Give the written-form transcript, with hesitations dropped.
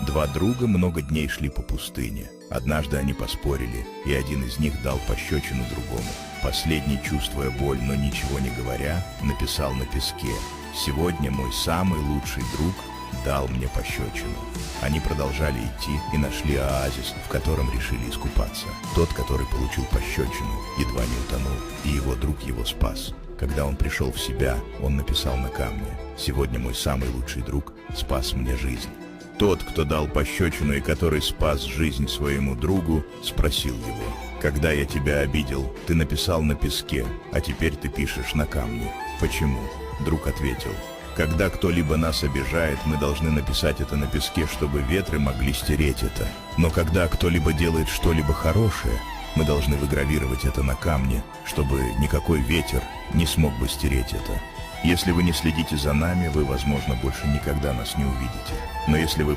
Два друга много дней шли по пустыне. Однажды они поспорили, и один из них дал пощечину другому. Последний, чувствуя боль, но ничего не говоря, написал на песке: «Сегодня мой самый лучший друг дал мне пощечину». Они продолжали идти и нашли оазис, в котором решили искупаться. Тот, который получил пощечину, едва не утонул, и его друг его спас. Когда он пришел в себя, он написал на камне: «Сегодня мой самый лучший друг спас мне жизнь». Тот, кто дал пощечину и который спас жизнь своему другу, спросил его: «Когда я тебя обидел, ты написал на песке, а теперь ты пишешь на камне. Почему?» Друг ответил: «Когда кто-либо нас обижает, мы должны написать это на песке, чтобы ветры могли стереть это. Но когда кто-либо делает что-либо хорошее, мы должны выгравировать это на камне, чтобы никакой ветер не смог бы стереть это. Если вы не следите за нами, вы, возможно, больше никогда нас не увидите. Но если вы